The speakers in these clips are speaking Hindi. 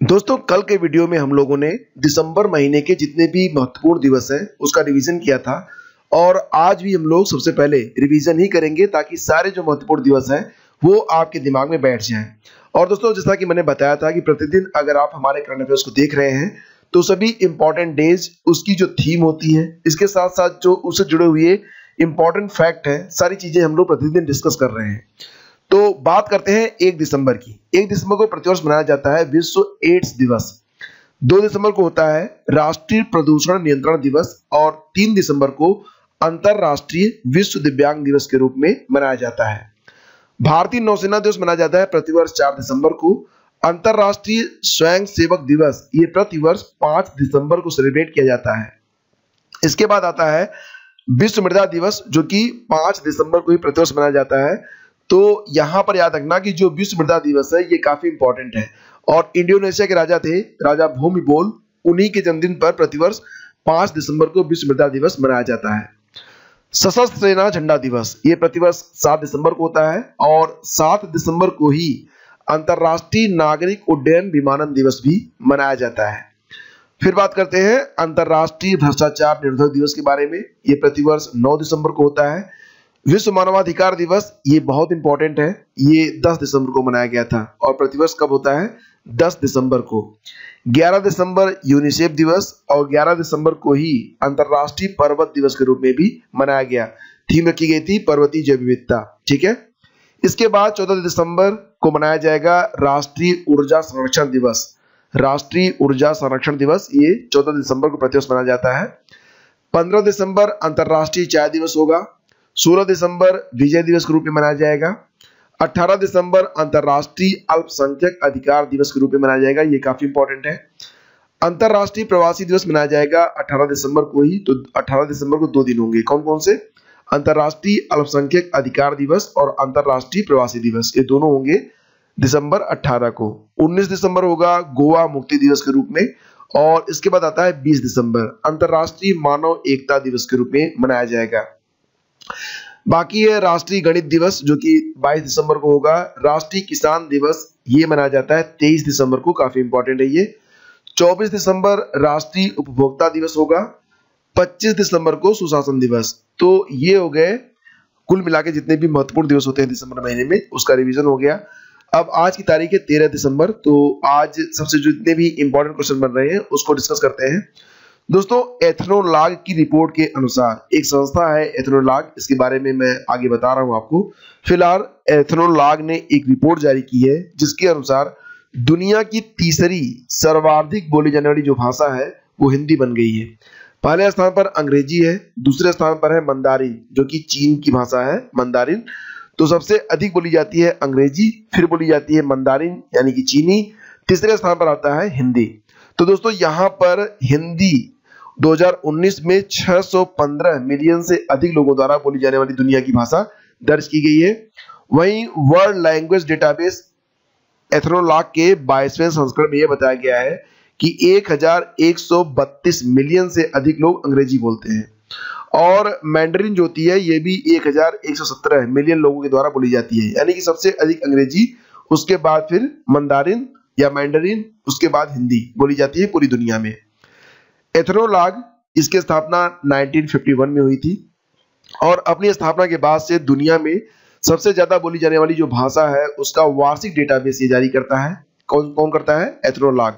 दोस्तों कल के वीडियो में हम लोगों ने दिसंबर महीने के जितने भी महत्वपूर्ण दिवस हैं उसका रिवीजन किया था और आज भी हम लोग सबसे पहले रिवीजन ही करेंगे ताकि सारे जो महत्वपूर्ण दिवस हैं वो आपके दिमाग में बैठ जाएं। और दोस्तों जैसा कि मैंने बताया था कि प्रतिदिन अगर आप हमारे करंट अफेयर्स को देख रहे हैं तो सभी इंपॉर्टेंट डेज उसकी जो थीम होती है इसके साथ साथ जो उससे जुड़े हुए इंपॉर्टेंट फैक्ट है सारी चीजें हम लोग प्रतिदिन डिस्कस कर रहे हैं। तो बात करते हैं 1 दिसंबर की। 1 दिसंबर को प्रतिवर्ष मनाया जाता है विश्व एड्स दिवस। 2 दिसंबर को होता है राष्ट्रीय प्रदूषण नियंत्रण दिवस और 3 दिसंबर को अंतरराष्ट्रीय विश्व दिव्यांग दिवस के रूप में मनाया जाता है। भारतीय नौसेना दिवस मनाया जाता है प्रतिवर्ष 4 दिसंबर को। अंतरराष्ट्रीय स्वयं सेवक दिवस ये प्रतिवर्ष 5 दिसंबर को सेलिब्रेट किया जाता है। इसके बाद आता है विश्व मृदा दिवस जो कि 5 दिसंबर को ही प्रतिवर्ष मनाया जाता है। तो यहां पर याद रखना कि जो विश्व मृदा दिवस है ये काफी इंपॉर्टेंट है और इंडोनेशिया के राजा थे राजा भूमिबोल, उन्हीं के जन्मदिन पर प्रतिवर्ष 5 दिसंबर को विश्व मृदा दिवस मनाया जाता है। सशस्त्र सेना झंडा दिवस ये प्रतिवर्ष 7 दिसंबर को होता है और 7 दिसंबर को ही अंतरराष्ट्रीय नागरिक उड्डयन विमानन दिवस भी मनाया जाता है। फिर बात करते हैं अंतरराष्ट्रीय भ्रष्टाचार निरोधक दिवस के बारे में। ये प्रतिवर्ष 9 दिसंबर को होता है। विश्व मानवाधिकार दिवस ये बहुत इंपॉर्टेंट है, ये 10 दिसंबर को मनाया गया था और प्रतिवर्ष कब होता है 10 दिसंबर को। 11 दिसंबर यूनिसेफ दिवस और 11 दिसंबर को ही अंतरराष्ट्रीय पर्वत दिवस के रूप में भी मनाया गया। थीम रखी गई थी पर्वतीय जैव विविधता। ठीक है, इसके बाद 14 दिसंबर को मनाया जाएगा राष्ट्रीय ऊर्जा संरक्षण दिवस। राष्ट्रीय ऊर्जा संरक्षण दिवस ये 14 दिसंबर को प्रतिवर्ष मनाया जाता है। 15 दिसंबर अंतरराष्ट्रीय चाय दिवस होगा। 16 दिसंबर विजय दिवस के रूप में मनाया जाएगा। 18 दिसंबर अंतरराष्ट्रीय अल्पसंख्यक अधिकार दिवस के रूप में मनाया जाएगा, ये काफी इंपॉर्टेंट है। अंतरराष्ट्रीय प्रवासी दिवस मनाया जाएगा 18 दिसंबर को ही। तो 18 दिसंबर को 2 दिन होंगे, कौन कौन से? अंतरराष्ट्रीय अल्पसंख्यक अधिकार दिवस और अंतरराष्ट्रीय प्रवासी दिवस, ये दोनों होंगे दिसंबर 18 को। 19 दिसंबर होगा गोवा मुक्ति दिवस के रूप में और इसके बाद आता है 20 दिसंबर अंतरराष्ट्रीय मानव एकता दिवस के रूप में मनाया जाएगा। बाकी है राष्ट्रीय गणित दिवस जो कि 22 दिसंबर को होगा। राष्ट्रीय किसान दिवस ये मनाया जाता है 23 दिसंबर को, काफी इंपॉर्टेंट है ये। 24 दिसंबर राष्ट्रीय उपभोक्ता दिवस होगा। 25 दिसंबर को सुशासन दिवस। तो ये हो गए कुल मिला के जितने भी महत्वपूर्ण दिवस होते हैं दिसंबर महीने में, उसका रिवीजन हो गया। अब आज की तारीख है 13 दिसंबर। तो आज सबसे जितने भी इंपॉर्टेंट क्वेश्चन बन रहे हैं उसको डिस्कस करते हैं। दोस्तों एथनोलॉग की रिपोर्ट के अनुसार एक संस्था है एथनोलॉग, इसके बारे में मैं आगे बता रहा हूं आपको। फिलहाल एथनोलॉग ने एक रिपोर्ट जारी की है जिसके अनुसार दुनिया की तीसरी सर्वाधिक बोली जाने वाली जो भाषा है वो हिंदी बन गई है। पहले स्थान पर अंग्रेजी है, दूसरे स्थान पर है मंदारिन जो कि चीन की भाषा है मंदारिन। तो सबसे अधिक बोली जाती है अंग्रेजी, फिर बोली जाती है मंदारिन यानी कि चीनी, तीसरे स्थान पर आता है हिंदी। तो दोस्तों यहाँ पर हिंदी 2019 में 615 मिलियन से अधिक लोगों द्वारा बोली जाने वाली दुनिया की भाषा दर्ज की गई है। वहीं वर्ल्ड लैंग्वेज डेटाबेस एथनोलॉग के 22वें संस्करण में यह बताया गया है कि 1132 मिलियन से अधिक लोग अंग्रेजी बोलते हैं और मैंडरिन जो होती है ये भी 1117 मिलियन लोगों के द्वारा बोली जाती है, यानी कि सबसे अधिक अंग्रेजी, उसके बाद फिर मंदारिन या मैंडरिन, उसके बाद हिंदी बोली जाती है पूरी दुनिया में। एथनोलॉग इसकी स्थापना 1951 में हुई थी और अपनी स्थापना के बाद से दुनिया में सबसे ज्यादा बोली जाने वाली जो भाषा है उसका वार्षिक डेटाबेस ये जारी करता है। कौन कौन करता है? एथनोलॉग।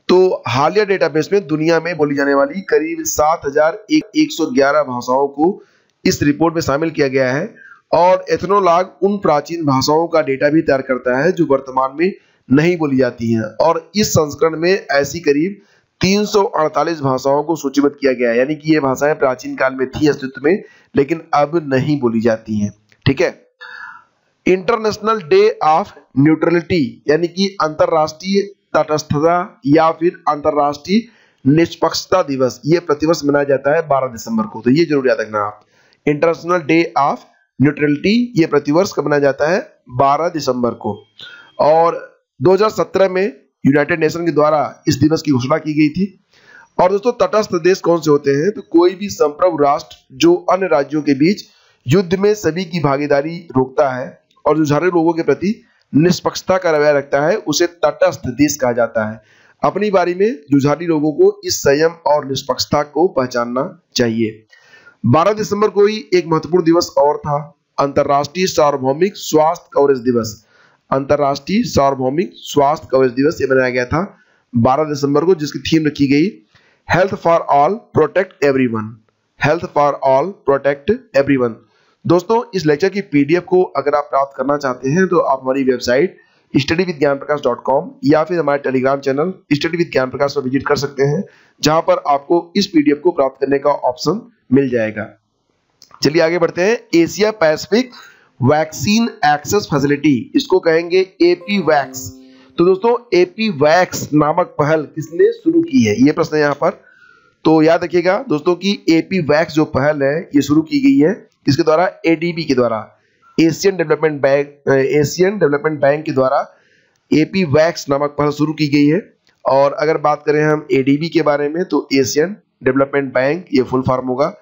तो हालिया डेटाबेस में दुनिया में बोली जाने वाली करीब 7111 भाषाओं को इस रिपोर्ट में शामिल किया गया है और एथनोलॉग उन प्राचीन भाषाओं का डेटा भी तैयार करता है जो वर्तमान में नहीं बोली जाती हैं और इस संस्करण में ऐसी करीब 348 भाषाओं को सूचीबद्ध किया गया है, यानी कि ये भाषाएं प्राचीन काल में थी अस्तित्व में लेकिन अब नहीं बोली जाती हैं। ठीक है, इंटरनेशनल डे ऑफ न्यूट्रलिटी यानी कि अंतरराष्ट्रीय तटस्थता या फिर अंतरराष्ट्रीय निष्पक्षता दिवस ये प्रतिवर्ष मनाया जाता है 12 दिसंबर को। तो ये जरूर याद रखना आप, इंटरनेशनल डे ऑफ न्यूट्रलिटी ये प्रतिवर्ष कब मनाया जाता है? 12 दिसंबर को। और 2017 में यूनाइटेड नेशन के द्वारा इस दिवस की घोषणा की गई थी। और दोस्तों तटस्थ देश कौन से होते हैं? तो कोई भी संप्रभु राष्ट्र जो अन्य राज्यों के बीच युद्ध में सभी की भागीदारी रोकता है और जुझारू लोगों के प्रति निष्पक्षता का रवैया रखता है उसे तटस्थ देश कहा जाता है। अपनी बारी में जुझारू लोगों को इस संयम और निष्पक्षता को पहचानना चाहिए। 12 दिसंबर को ही एक महत्वपूर्ण दिवस और था, अंतर्राष्ट्रीय सार्वभौमिक स्वास्थ्य कवरेज दिवस। अंतर्राष्ट्रीय सार्वभौमिक स्वास्थ्य कवरेज दिवस ये मनाया गया था 12 दिसंबर को, जिसकी थीम रखी गई health for all protect everyone. Health for all protect everyone. दोस्तों, इस लेक्चर की पीडीएफ को अगर आप प्राप्त करना चाहते हैं तो आप हमारी वेबसाइट studyvidgyanprakash.com या फिर हमारे टेलीग्राम चैनल स्टडी विद ज्ञान प्रकाश पर विजिट कर सकते हैं, जहां पर आपको इस पीडीएफ को प्राप्त करने का ऑप्शन मिल जाएगा। चलिए आगे बढ़ते हैं। Asia Pacific vaccine access facility, इसको कहेंगे एपी वैक्स। तो दोस्तों, एपी वैक्स नामक पहल किसने शुरू की है, ये प्रश्न है यहाँ पर। तो याद रखिएगा दोस्तों कि एपी वैक्स जो पहल है ये शुरू की गई है किसके द्वारा, एडीबी के द्वारा, एशियन डेवलपमेंट बैंक के द्वारा एपी वैक्स नामक पहल शुरू की गई है। और अगर बात करें हम एडीबी के बारे में तो एशियन डेवलपमेंट बैंक ये फुल फॉर्म होगा।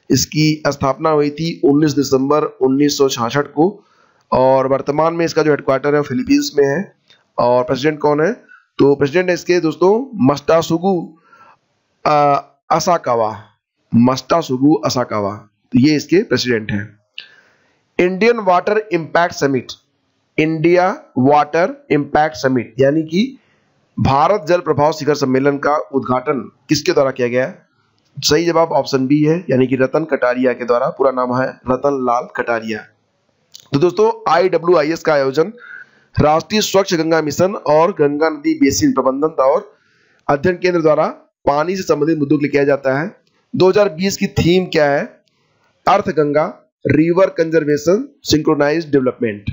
इसकी स्थापना हुई थी 19 दिसंबर 1966 को और वर्तमान में इसका जो हेडक्वार्टर है फिलीपींस में है। और प्रेसिडेंट कौन है, तो प्रेसिडेंट है इसके दोस्तों मात्सुगु असाकावा, तो ये इसके प्रेसिडेंट हैं। Indian water impact summit, India water impact summit यानी कि भारत जल प्रभाव शिखर सम्मेलन का उद्घाटन किसके द्वारा किया गया है? सही जवाब ऑप्शन बी है, यानी कि रतन कटारिया के द्वारा। पूरा नाम है रतन लाल कटारिया। तो दोस्तों, IWIS का आयोजन राष्ट्रीय स्वच्छ गंगा मिशन और गंगा नदी बेसिन प्रबंधन और अध्ययन केंद्र द्वारा पानी से संबंधित मुद्दों के लिए किया जाता है। 2020 की थीम क्या है? Arth Ganga, river conservation, synchronised development.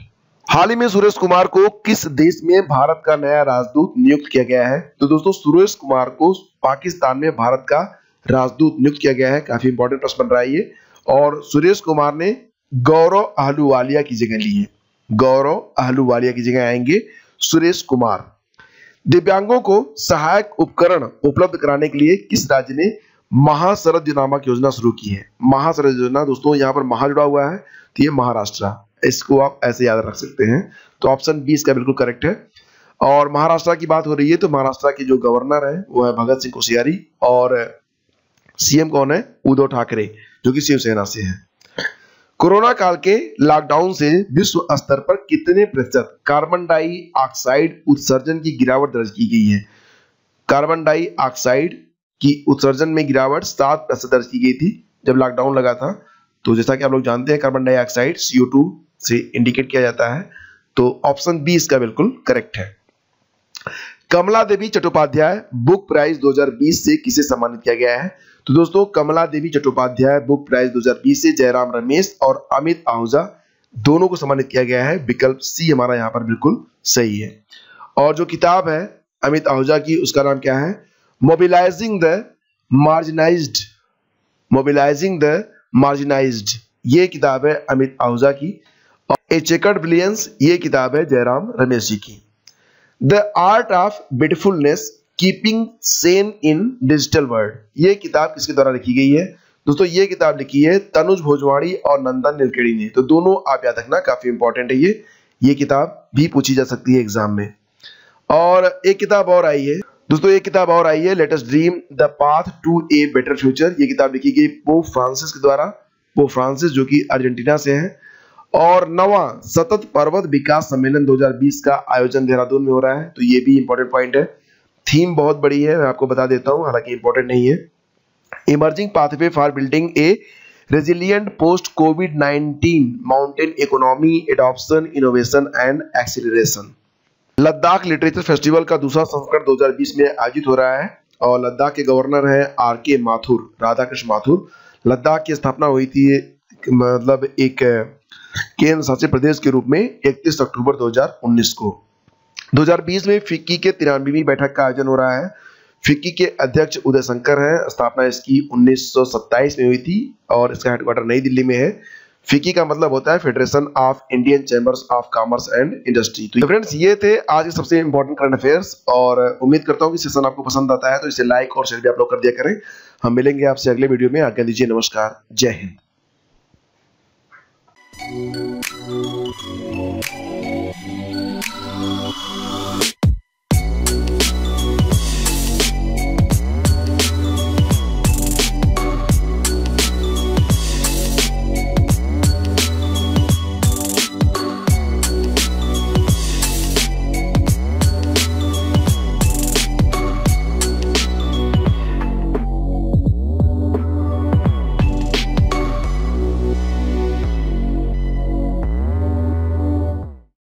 हाल ही में सुरेश कुमार को किस देश में भारत का नया राजदूत नियुक्त किया गया है? तो दोस्तों, सुरेश कुमार को पाकिस्तान में भारत का राजदूत नियुक्त किया गया है। काफी इंपॉर्टेंट प्रश्न बन रहा है ये। और सुरेश कुमार ने गौरव अहलूवालिया की जगह ली है। गौरव अहलूवालिया की जगह आएंगे सुरेश कुमार। दिव्यांगों को सहायक उपकरण उपलब्ध कराने के लिए किस राज्य ने महाशरद नामक योजना शुरू की है? महाशरद योजना दोस्तों, यहाँ पर महा जुड़ा हुआ है तो ये महाराष्ट्र, इसको आप ऐसे याद रख सकते हैं। तो ऑप्शन बी इसका बिल्कुल करेक्ट है। और महाराष्ट्र की बात हो रही है तो महाराष्ट्र के जो गवर्नर है वो है भगत सिंह कोश्यारी और सीएम कौन है? उद्धव ठाकरे, जो कि शिवसेना से है। कोरोना काल के लॉकडाउन से विश्व स्तर पर कितने प्रतिशत कार्बन डाइऑक्साइड उत्सर्जन की गिरावट दर्ज की गई है? कार्बन डाइऑक्साइड की उत्सर्जन में गिरावट 7% दर्ज की गई थी जब लॉकडाउन लगा था। तो जैसा कि आप लोग जानते हैं कार्बन डाइऑक्साइड CO2 से इंडिकेट किया जाता है। तो ऑप्शन बी इसका बिल्कुल करेक्ट है। कमला देवी चट्टोपाध्याय बुक प्राइज 2020 से किसे सम्मानित किया गया है? तो दोस्तों, कमला देवी चट्टोपाध्याय बुक प्राइज 2020 से जयराम रमेश और अमित आहूजा दोनों को सम्मानित किया गया है। विकल्प सी हमारा यहाँ पर बिल्कुल सही है। और जो किताब है अमित आहूजा की उसका नाम क्या है? मोबिलाइजिंग द मार्जिनाइज्ड, ये किताब है अमित आहूजा की। और ए चेकर्ड ब्रिलियंस, ये किताब है जयराम रमेश जी की। The art of beautifulness keeping Sen in digital world, ये किताब किसके द्वारा लिखी गई है? दोस्तों, ये किताब लिखी है तनुज भोजवाड़ी और नंदन नीलकेणी ने। तो दोनों आप याद रखना, काफी इंपॉर्टेंट है ये किताब भी पूछी जा सकती है एग्जाम में। और एक किताब और आई है दोस्तों, एक किताब और आई है let us dream the path to a better future. ये किताब लिखी गई पोप फ्रांसिस के द्वारा, पोप फ्रांसिस जो कि अर्जेंटीना से हैं। और 9वां सतत पर्वत विकास सम्मेलन 2020 का आयोजन देहरादून में हो रहा है। तो ये भी इंपॉर्टेंट पॉइंट है। थीम बहुत बड़ी है, मैं आपको बता देता हूं, हालांकि इंपॉर्टेंट नहीं है। Emerging pathway for building A resilient post covid mountain economy adoption innovation and acceleration. Ladakh literature festival का दूसरा संस्करण 2020 में आयोजित हो रहा है और लद्दाख के गवर्नर हैं RK माथुर, राधाकृष्ण माथुर। लद्दाख की स्थापना हुई थी मतलब एक केंद्र शासित प्रदेश के रूप में 31 अक्टूबर 2019 को। 2020 में फिक्की के 93वीं बैठक का आयोजन हो रहा है। फिक्की के अध्यक्ष उदय शंकर हैं। स्थापना इसकी 1927 में हुई थी और इसका हेडक्वार्टर नई दिल्ली में है। फिक्की का मतलब होता है federation of Indian chambers of commerce and industry. तो फ्रेंड्स, ये थे आज के सबसे इंपॉर्टेंट करंट अफेयर्स और उम्मीद करता हूँ कि सेशन आपको पसंद आता है तो इसे लाइक और शेयर भी आप लोग कर दिया करें। हम मिलेंगे आपसे अगले वीडियो में। आज्ञा दीजिए, नमस्कार, जय हिंद।